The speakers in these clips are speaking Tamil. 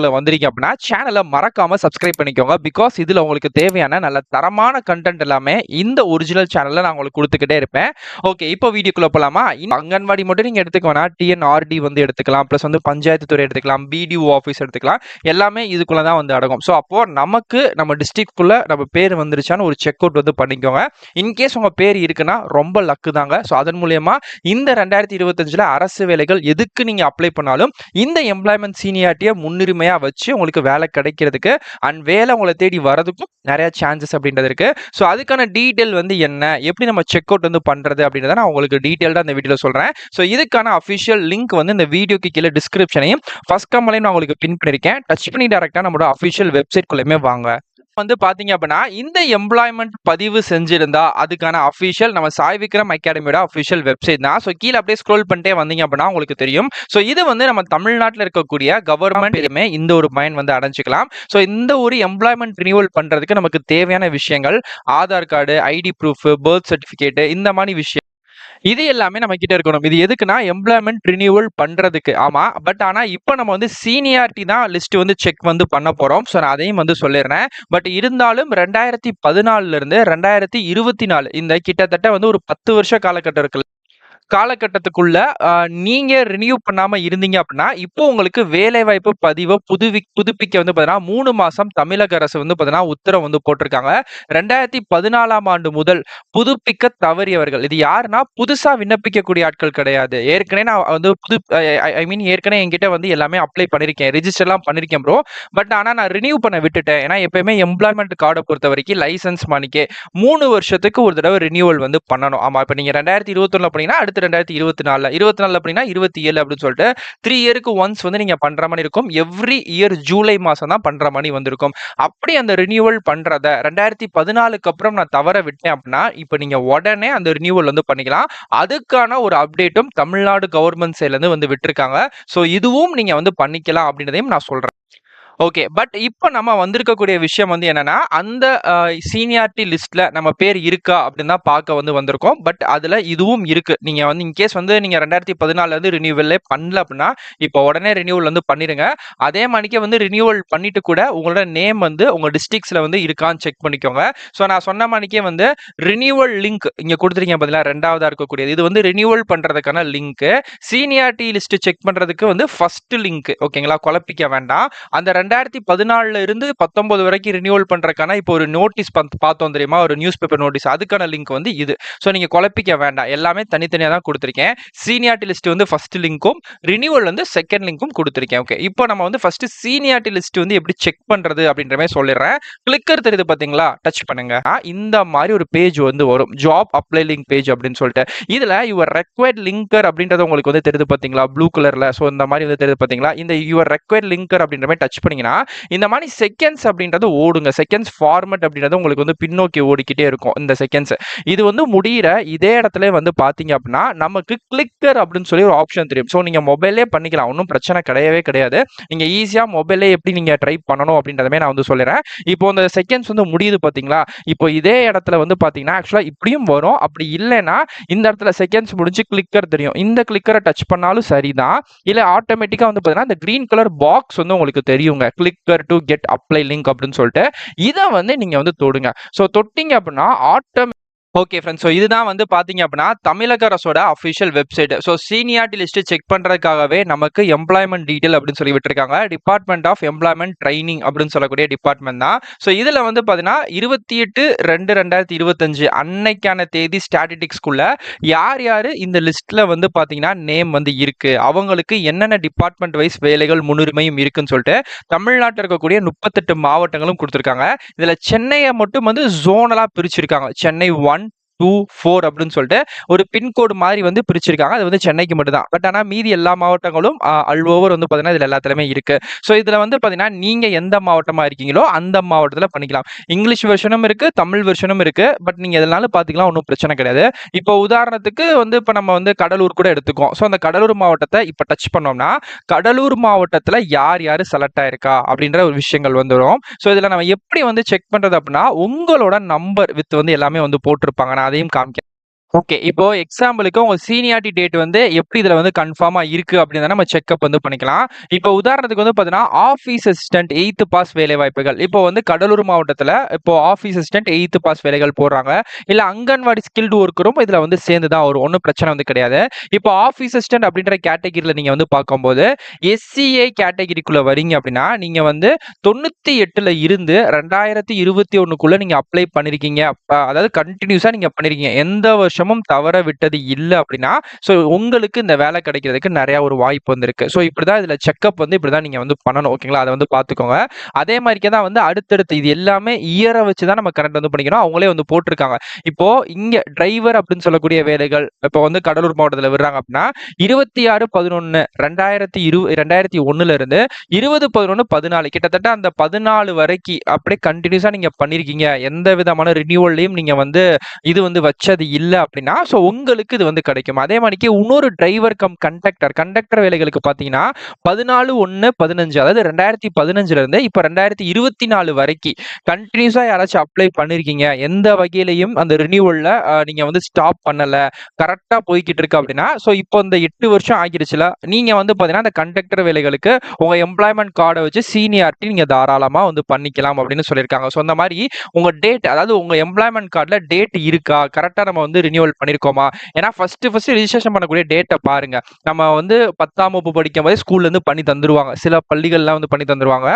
சேனலுக்குள்ள வந்திருக்கீங்க அப்படின்னா சேனலை மறக்காம சப்ஸ்கிரைப் பண்ணிக்கோங்க. பிகாஸ் இதுல உங்களுக்கு தேவையான நல்ல தரமான கண்டென்ட் எல்லாமே இந்த ஒரிஜினல் சேனல்ல நான் உங்களுக்கு கொடுத்துக்கிட்டே இருப்பேன். ஓகே, இப்போ வீடியோக்குள்ள போலாமா? அங்கன்வாடி மட்டும் நீங்க எடுத்துக்க வேணாம், டிஎன்ஆர்டி வந்து எடுத்துக்கலாம், பிளஸ் வந்து பஞ்சாயத்து துறை எடுத்துக்கலாம், பிடிஓ ஆஃபீஸ் எடுத்துக்கலாம். எல்லாமே இதுக்குள்ள தான் வந்து அடங்கும். ஸோ அப்போ நமக்கு நம்ம டிஸ்ட்ரிக்ட்குள்ள நம்ம பேர் வந்துருச்சான்னு ஒரு செக் அவுட் வந்து பண்ணிக்கோங்க. இன்கேஸ் உங்க பேர் இருக்குன்னா ரொம்ப லக்கு தாங்க. ஸோ அதன் மூலியமா இந்த 2025ல அரசு வேலைகள் எதுக்கு நீங்க அப்ளை பண்ணாலும் இந்த எம்ப்ளாய்மெண்ட் சீனியாரிட்டியை முன்னுரிமையா வச்சு உங்களுக்கு வேலை கிடைக்கிறதுக்கு அண்ட் வேலை உங்களை தேடி வரதுக்கும் நிறைய சான்சஸ் அப்படின்றது இருக்கு. ஸோ அதுக்கான டீட்டெயில் வந்து என்ன, எப்படி நம்ம செக் அவுட் வந்து பண்றது அப்படின்றத நான் உங்களுக்கு டீட்டெயில்டா இந்த வீடியோல சொல்றேன். ஸோ இதுக்கான அஃபிஷியல் லிங்க் வந்து இந்த வீடியோக்கு கீழே டிஸ்கிரிப்ஷனையும் ஃபர்ஸ்ட் கமெண்ட்லையும் நான் உங்களுக்கு பின் பண்ணிருக்கேன். டச் பண்ணி டேரக்டா நம்மளோட அஃபிஷியல் வெப்சைட் குள்ளேயுமே வாங்க. வந்து பாத்தீங்க அப்படின்னா இந்த எம்ப்ளாய்மெண்ட் பதிவு செஞ்சிருந்தா அதுக்கான அஃபிஷியல் நம்ம சாய் விக்ரம் அகாடமியோட அஃபிஷியல் வெப்சைட் தான். ஸோ கீழே அப்படியே ஸ்க்ரோல் பண்ணிட்டே வந்தீங்க அப்படின்னா உங்களுக்கு தெரியும். ஸோ இது வந்து நம்ம தமிழ்நாட்டில் இருக்கக்கூடிய கவர்மெண்ட் இந்த ஒரு பயன் வந்து அடைஞ்சிக்கலாம். ஸோ இந்த ஒரு எம்ப்ளாய்மெண்ட் ரினியூவல் பண்றதுக்கு நமக்கு தேவையான விஷயங்கள் Aadhaar card, ID proof, birth certificate, இந்த மாதிரி விஷயம் இது எல்லாமே நம்ம கிட்ட இருக்கணும். இது எதுக்குன்னா எம்ப்ளாய்மெண்ட் ரினியூவல் பண்றதுக்கு. ஆமா, பட் ஆனா இப்போ நம்ம வந்து சீனியாரிட்டி தான் லிஸ்ட் வந்து செக் வந்து பண்ண போறோம். ஸோ நான் அதையும் வந்து சொல்லிடுறேன். பட் இருந்தாலும் 2014 இருந்து 2024 இந்த கிட்டத்தட்ட வந்து ஒரு 10 வருஷ காலகட்டம் இருக்குல்ல, காலகட்டத்துக்குள்ள நீங்க ரினியூ பண்ணாம இருந்தீங்க அப்படின்னா இப்போ உங்களுக்கு வேலைவாய்ப்பு பதிவை புதுப்பிக்க வந்து பார்த்தீங்கன்னா 3 மாசம் தமிழக அரசு வந்து பார்த்தீங்கன்னா உத்தரவு வந்து போட்டிருக்காங்க. 2014ஆம் ஆண்டு முதல் புதுப்பிக்க தவறியவர்கள், இது யாருன்னா புதுசா விண்ணப்பிக்கக்கூடிய ஆட்கள் கிடையாது. ஏற்கனவே நான் வந்து ஏற்கனவே என்கிட்ட வந்து எல்லாமே அப்ளை பண்ணிருக்கேன், ரிஜிஸ்டர்லாம் பண்ணிருக்கேன் ப்ரோ. பட் ஆனா நான் ரினியூ பண்ண விட்டுட்டேன். ஏன்னா எப்பயுமே எம்ப்ளாய்மெண்ட் கார்டை பொறுத்த வரைக்கும் லைசன்ஸ் மணிக்கே 3 வருஷத்துக்கு ஒரு தடவை ரினியூவல் வந்து பண்ணணும். ஆமா, இப்போ நீங்க 2021 பண்ணீங்கன்னா அடுத்து 2024 அப்படின்னா 27 அப்படின்னு சொல்லிட்டு 3 இயருக்கு ஒன்ஸ் வந்து நீங்க பண்ற மாதிரி இருக்கும். எவ்ரி இயர் ஜூலை மாசம் தான் பண்ற மாதிரி வந்திருக்கும். அப்படி அந்த ரினியூவல் பண்றத 2014க்கு அப்புறம் நான் தவற விட்டேன் அப்படின்னா இப்போ நீங்க உடனே அந்த ரினியூவல் வந்து பண்ணிக்கலாம். அதுக்கான ஒரு அப்டேட்டும் தமிழ்நாடு கவர்மெண்ட் சைட்ல இருந்து வந்து விட்டுருக்காங்க. ஸோ இதுவும் நீங்க வந்து பண்ணிக்கலாம் அப்படின்றதையும் நான் சொல்றேன். ஓகே, பட் இப்போ நம்ம வந்திருக்கக்கூடிய விஷயம் வந்து என்னன்னா அந்த சீனியாரிட்டி லிஸ்ட்ல நம்ம பேர் இருக்கா அப்படின்னு தான் பார்க்க வந்து வந்திருக்கோம். பட் அதுல இதுவும் இருக்கு. நீங்க வந்து இன்கேஸ் வந்து நீங்க 2014 இருந்து ரினியூவலே பண்ணல அப்படின்னா இப்போ உடனே ரினியூவல் வந்து பண்ணிருங்க. அதே மாதிரிக்கே வந்து ரினியூவல் பண்ணிட்டு கூட உங்களோட நேம் வந்து உங்க டிஸ்ட்ரிக்ட்ஸ்ல வந்து இருக்கான்னு செக் பண்ணிக்கோங்க. ஸோ நான் சொன்ன மாதிரிக்கே வந்து ரினியூவல் லிங்க் இங்க கொடுத்துருக்கீங்க பதிலா ரெண்டாவதா இருக்கக்கூடியது இது வந்து ரினியூவல் பண்றதுக்கான லிங்க். சீனியாரிட்டி லிஸ்ட் செக் பண்றதுக்கு வந்து ஃபர்ஸ்ட் லிங்க். ஓகேங்களா, குழப்பிக்க வேண்டாம். அந்த 2014 இருந்து 19 வரைக்கும் ரினியூவல் பண்றதுக்கான இப்போ ஒரு நோட்டீஸ் பார்த்தோம் தெரியுமா, ஒரு நியூஸ் பேப்பர் நோட்டீஸ், அதுக்கான லிங்க் வந்து இது. ஸோ நீங்க குழப்பிக்க வேண்டாம், எல்லாமே தனித்தனியாக தான் கொடுத்துருக்கேன். சீனியாரிட்டி லிஸ்ட் வந்து ஃபர்ஸ்ட் லிங்க்கும் ரினியூவல் வந்து செகண்ட் லிங்க்கும் கொடுத்துருக்கேன். ஓகே, இப்போ நம்ம வந்து ஃபர்ஸ்ட் சீனியாரிட்டி லிஸ்ட் வந்து எப்படி செக் பண்றது அப்படின்ற மாதிரி சொல்லிடுறேன். கிளிக்கர் தெரியுது பாத்தீங்களா, டச் பண்ணுங்க. இந்த மாதிரி ஒரு பேஜ் வந்து வரும், ஜாப் அப்ளை லிங்க் பேஜ் அப்படின்னு சொல்லிட்டு. இதுல யுவர் ரெக்வயர்ட் லிங்கர் அப்படின்றது உங்களுக்கு வந்து தெரியுது பாத்தீங்களா, ப்ளூ கலர்ல. ஸோ இந்த மாதிரி வந்து தெரியுது பாத்தீங்களா, இந்த யுவர் ரெக்வயர்ட் லிங்கர் அப்படின்ற மாதிரி டச் பண்ணி இந்த மாதிரி செகண்ட்ஸ் அப்படின்றது ஓடுங்க. செகண்ட்ஸ் ஃபார்மட் அப்படின்றது உங்களுக்கு வந்து பின்னோக்கி ஓடிக்கிட்டே இருக்கும். இந்த செகண்ட்ஸ் இது வந்து முடியிற இதே இடத்துல வந்து பாத்தீங்க அப்படின்னா நமக்கு கிளிக்கர் அப்படின்னு சொல்லி ஒரு ஆப்ஷன் தெரியும். ஸோ நீங்க மொபைலே பண்ணிக்கலாம், ஒன்றும் பிரச்சனை கிடையவே கிடையாது. நீங்க ஈஸியா மொபைலே எப்படி நீங்க ட்ரை பண்ணணும் அப்படின்றதுமே நான் வந்து சொல்லிடுறேன். இப்போ இந்த செகண்ட்ஸ் வந்து முடியுது பாத்தீங்களா, இப்போ இதே இடத்துல வந்து பாத்தீங்கன்னா ஆக்சுவலா இப்படியும் வரும். அப்படி இல்லைன்னா இந்த இடத்துல செகண்ட்ஸ் முடிஞ்சு கிளிக்கர் தெரியும். இந்த கிளிக்கரை டச் பண்ணாலும் சரிதான். இல்ல ஆட்டோமேட்டிக்கா வந்து பாத்தீங்கன்னா இந்த கிரீன் கலர் பாக்ஸ் வந்து உங்களுக்கு தெரியுங்க, clicker to get apply link அப்படின்னு சொல்லிட்டு. இதை வந்து நீங்க வந்து தொடுங்க. ஸோ தொட்டிங்க அப்படின்னா ஓகே ஃப்ரெண்ட்ஸ், ஸோ இதுதான் வந்து பார்த்தீங்க அப்படின்னா தமிழக அரசோட official website. So seniority list check பண்ணுறதுக்காகவே நமக்கு எம்ப்ளாய்மெண்ட் டீட்டெயில் அப்படின்னு சொல்லி விட்டுருக்காங்க. டிபார்ட்மெண்ட் ஆஃப் எம்ப்ளாய்மெண்ட் ட்ரைனிங் அப்படின்னு சொல்லக்கூடிய டிபார்ட்மெண்ட் தான். ஸோ இதில் வந்து பார்த்தீங்கன்னா 28/2/2025 அன்னைக்கான தேதி ஸ்டாட்டிஸ்டிக்ஸ்குள்ள யார் யார் இந்த லிஸ்ட்டில் வந்து பார்த்தீங்கன்னா நேம் வந்து இருக்கு, அவங்களுக்கு என்னென்ன டிபார்ட்மெண்ட் வைஸ் வேலைகள் முன்னுரிமையும் இருக்குன்னு சொல்லிட்டு தமிழ்நாட்டில் இருக்கக்கூடிய 38 மாவட்டங்களும் கொடுத்துருக்காங்க. இதில் சென்னையை மட்டும் வந்து ஜோனலாக பிரிச்சிருக்காங்க. சென்னை 1, 2, 4 அப்படின்னு சொல்லிட்டு ஒரு பின்கோடு மாதிரி வந்து பிரிச்சிருக்காங்க. அது வந்து சென்னைக்கு மட்டும் தான். பட் ஆனால் மீதி எல்லா மாவட்டங்களும் ஆல் ஓவர் வந்து பார்த்தீங்கன்னா இதில் எல்லாத்துலையுமே இருக்கு. ஸோ இதில் வந்து பார்த்தீங்கன்னா நீங்க எந்த மாவட்டமா இருக்கீங்களோ அந்த மாவட்டத்தில் பண்ணிக்கலாம். இங்கிலீஷ் வெர்ஷனும் இருக்கு, தமிழ் வெர்ஷனும் இருக்கு. பட் நீங்க எதனாலும் பார்த்துக்கலாம், ஒன்றும் பிரச்சனை கிடையாது. இப்போ உதாரணத்துக்கு வந்து இப்போ நம்ம வந்து கடலூர் கூட எடுத்துக்கோம். ஸோ அந்த கடலூர் மாவட்டத்தை இப்போ டச் பண்ணோம்னா கடலூர் மாவட்டத்தில் யார் யார் செலக்ட் ஆயிருக்கா அப்படின்ற ஒரு விஷயங்கள் வந்துடும். ஸோ இதில் நம்ம எப்படி வந்து செக் பண்றது அப்படின்னா உங்களோட நம்பர் வித் வந்து எல்லாமே வந்து போட்டிருப்பாங்க. நான் அதையும் காமிக்கிறேன். ஓகே. இப்போ எக்ஸாம்பிளுக்கு உங்க சீனியாரிட்டி டேட் வந்து எப்படி இதுல வந்து கன்ஃபார்மா இருக்கு அப்படின்றத நம்ம செக்கப் வந்து பண்ணிக்கலாம். இப்போ உதாரணத்துக்கு வந்து பார்த்தீங்கன்னா, ஆஃபீஸ் அசிஸ்டன்ட் 8த் பாஸ் வேலைவாய்ப்புகள். இப்போ வந்து கடலூர் மாவட்டத்துல இப்போ ஆஃபீஸ் அசிஸ்டன்ட் 8த் பாஸ் வேலைகள் போடுறாங்க. இல்ல அங்கன்வாடி ஸ்கில்டு ஒர்க்கரும் இதுல வந்து சேர்ந்து தான் வரும். ஒண்ணும் பிரச்சனை வந்து கிடையாது. இப்போ ஆஃபீஸ் அசிஸ்டன்ட் அப்படின்ற கேட்டகரில நீங்க வந்து பார்க்கும்போது, எஸ்சிஏ கேட்டகரிக்குள்ள வரீங்க அப்படின்னா, நீங்க வந்து 98ல இருந்து 2021க்குள்ள நீங்க அப்ளை பண்ணியிருக்கீங்க. அதாவது கன்டினியூஸா நீங்க பண்ணியிருக்கீங்க. எந்த வருஷமும் தவற விட்டது இல்ல அப்படின்னா, ஸோ உங்களுக்கு இந்த வேலை கிடைக்கிறதுக்கு நெறைய ஒரு வாய்ப்பு வந்து இருக்கு. ஸோ இப்படிதான் இதுல செக்கப் வந்து இப்படிதான் நீங்க வந்து பண்ணணும். ஓகேங்களா? அத வந்து பார்த்துக்கோங்க. அதே மாரிக்கே தான் வந்து அடுத்தடுத்து இது எல்லாமே இயர வச்சு தான் நம்ம கரெக்ட் வந்து பண்ணிக்கணும். அவங்களே வந்து போட்டிருக்காங்க. இப்போ இங்க டிரைவர் அப்படின்னு சொல்லக்கூடிய வேலைகள், இப்போ வந்து கடலூர் மாவட்டத்துல விடுறாங்க அப்படின்னா, 26/11 2001ல இருந்து 20/11/14 கிட்டத்தட்ட அந்த 14 வரைக்கி அப்படியே கன்டினியூஸா நீங்க பண்ணியிருக்கீங்க. எந்த விதமான ரினியூவல்லயும் நீங்க வந்து இது வந்து வச்சது இல்ல அப்படின்னா, ஸோ உங்களுக்கு இது வந்து கிடைக்கும். அதே மாரிக்கு இன்னொரு டிரைவர் கம் கண்டக்டர் வேலைகளுக்கு பார்த்தீங்கன்னா, 14/1/15 அதாவது 2015ல இருந்து இப்ப 2024 வரைக்கி கன்டினியூஸா யாராச்சும் அப்ளை பண்ணியிருக்கீங்க. எந்த வகையிலயும் அந்த ரினியூவல்ல நீங்க வந்து ஸ்டாப் பண்ணல. கரெக்ட்டா போய்க்கிட்டு இருக்கு அப்படின்னா, ஸோ இப்போ இந்த 8 வருஷம் ஆகிருச்சுல, நீங்க வந்து பார்த்தீங்கன்னா, அந்த கண்டக்டர் வேலைகளுக்கு உங்க எம்ப்ளாய்மென்ட் கார்ட வச்சு சீனியாரிட்டி நீங்க தாராளமா வந்து பண்ணிக்கலாம் அப்படின்னு சொல்லியிருக்காங்க. ஸோ அந்த மாரி உங்க டேட் அதாவது உங்க எம்ப்ளாய்மென்ட் கார்டுல டேட் இருக்கா? கரெக்ட்டா நம்ம வந்து ரினியூவல் பண்ணியிருக்கோமா? ஏன்னா ஃபர்ஸ்ட் ரிஜிஸ்ட்ரேஷன் பண்ணக்கூடிய டேட்ட பாருங்க. நம்ம வந்து 10ஆம் வகுப்பு படிக்கும்போதே ஸ்கூல்ல இருந்து பண்ணி தந்துருவாங்க. சில பள்ளிகள்லாம் வந்து பண்ணி தந்துருவாங்க.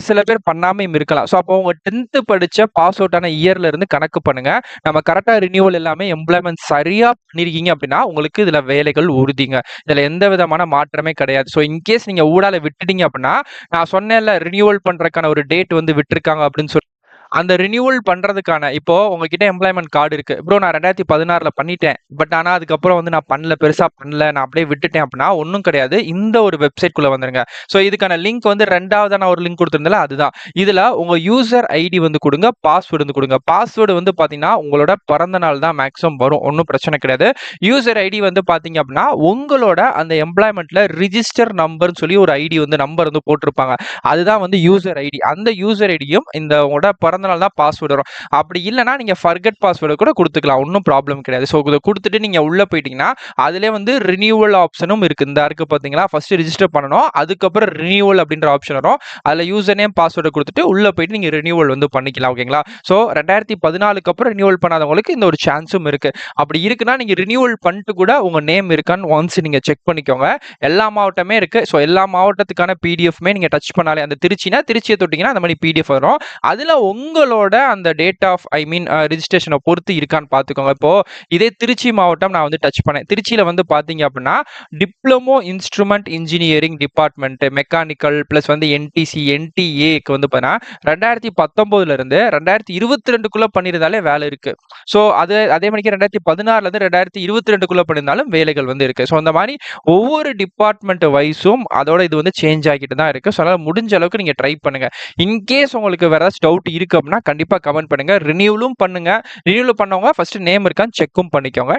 சில பேர் பண்ணாமயும் இருக்கலாம். ஸோ அப்போ உங்க 10த் படிச்ச பாஸ் அவுட் ஆன இயர்ல இருந்து கணக்கு பண்ணுங்க. நம்ம கரெக்ட்டா ரினியூவல் எல்லாமே எம்ப்ளாய்மென்ட் சரியா பண்ணியிருக்கீங்க அப்படின்னா, உங்களுக்கு இதுல வேலைகள் உறுதிங்க. இதுல எந்த விதமான மாற்றமே கிடையாது. ஸோ இன்கேஸ் நீங்க ஊடால விட்டுட்டீங்க அப்படின்னா, நான் சொன்னேன்ல ரினியூவல் பண்றதுக்கான ஒரு டேட் வந்து விட்டுருக்காங்க அப்படின்னு சொல்லி அந்த ரினியூவல் பண்றதுக்கான இப்போ உங்ககிட்ட எம்ப்ளாய்மென்ட் கார்டு இருக்கு. ப்ரோ நான் 2016ல பண்ணிட்டேன். பட் ஆனா அதுக்கப்புறம் வந்து நான் பண்ணல, பெருசா பண்ணல. நான் அப்படியே விட்டுட்டேன் அப்படின்னா ஒண்ணும் கிடையாது. இந்த ஒரு வெப்சைட் குள்ள வந்துருங்க. ஸோ இதுக்கான லிங்க் வந்து 2வதா நான் ஒரு லிங்க் குடுத்திருந்தேன்ல அதுதான். இதுல உங்க யூசர் ஐடி வந்து குடுங்க, பாஸ்வேர்ட் வந்து குடுங்க. பாஸ்வேர்ட் வந்து பாத்தீங்கன்னா, உங்களோட பிறந்த நாள் தான் மேக்ஸிமம் வரும். ஒண்ணும் பிரச்சனை கிடையாது. யூசர் ஐடி வந்து பாத்தீங்க அப்படின்னா, உங்களோட அந்த எம்ப்ளாய்மென்ட்ல ரிஜிஸ்டர் நம்பர்ன்னு சொல்லி ஒரு ஐடி வந்து நம்பர் வந்து போட்டிருப்பாங்க. அதுதான் வந்து யூசர் ஐடி. அந்த யூசர் ஐடியும் இந்த உங்களோட பிறந்த நாள் தான் பாஸ்வேர்ட் வரும். அப்படி இல்லன்னா நீங்க ஃபர்கெட் பாஸ்வேர்ட் கூட குடுத்துக்கலாம். ஒண்ணும் ப்ராப்ளம் கிடையாது. சோ இத குடுத்துட்டு நீங்க உள்ள போயிட்டீங்கன்னா, அதிலே வந்து ரினியூவல் ஆப்ஷனும் இருக்கு. இந்த இருக்கு பாத்தீங்களா? ஃபர்ஸ்ட் ரிஜிஸ்டர் பண்ணனும். அதுக்கப்புறம் ரினியூவல் அப்படின்ற ஆப்ஷன் வரும். அதுல யூசர் நேம், பாஸ்வேர்ட் குடுத்துட்டு உள்ள போயிட்டு நீங்க ரினியூவல் வந்து பண்ணிக்கலாம். ஓகேங்களா? சோ 2014க்கு அப்புறம் ரினியூவல் பண்ணாதவங்களுக்கு இந்த ஒரு சான்ஸும் இருக்கு. அப்படி இருக்குன்னா நீங்க ரினியூவல் பண்ணிட்டு கூட உங்க நேம் இருக்கான்னு ஒன்ஸ் நீங்க செக் பண்ணிக்கோங்க. எல்லா மாவட்டமே இருக்கு. சோ எல்லா மாவட்டத்துக்கான பிடிஎஃப்மே நீங்க டச் பண்ணாலே அந்த திருச்சினா திருச்சிய தொட்டீங்கன்னா அந்த மாரி பிடிஎஃப் வரும். அதுல உங்களோட அந்த டேட் ஆஃப் ஐ மீன் ரிஜிஸ்ட்ரேஷன பொறுத்து இருக்கான்னு பார்த்துக்கோங்க. இப்போ இதே திருச்சி மாவட்டம் நான் வந்து டச் பண்ணேன். திருச்சியில வந்து பார்த்தீங்க அப்படின்னா, diploma instrument engineering department mechanical plus வந்து என்டிசி, என்டிஏக்கு வந்து பார்த்தீங்கன்னா 2019ல இருந்து 2022க்குள்ள பண்ணியிருந்தாலே வேலை இருக்கு. ஸோ அதே மாரிக்கு 2016ல இருந்து 2022க்குள்ள பண்ணியிருந்தாலும் வேலைகள் வந்து இருக்கு. ஸோ அந்த மாரி ஒவ்வொரு டிபார்ட்மெண்ட் வைஸும் அதோட இது வந்து சேஞ்ச் ஆகிட்டு தான் இருக்கு. ஸோ அதனால முடிஞ்ச அளவுக்கு நீங்க ட்ரை பண்ணுங்க. இன்கேஸ் உங்களுக்கு வேற ஏதாச்சும் டவுட் இருக்கு அப்படின்னா கண்டிப்பா கமெண்ட் பண்ணுங்க. ரினியூவலும் பண்ணுங்க. ரினியூவல் பண்ணவங்க ஃபர்ஸ்ட் நேம் இருக்கான்னு செக்கும் பண்ணிக்கோங்க.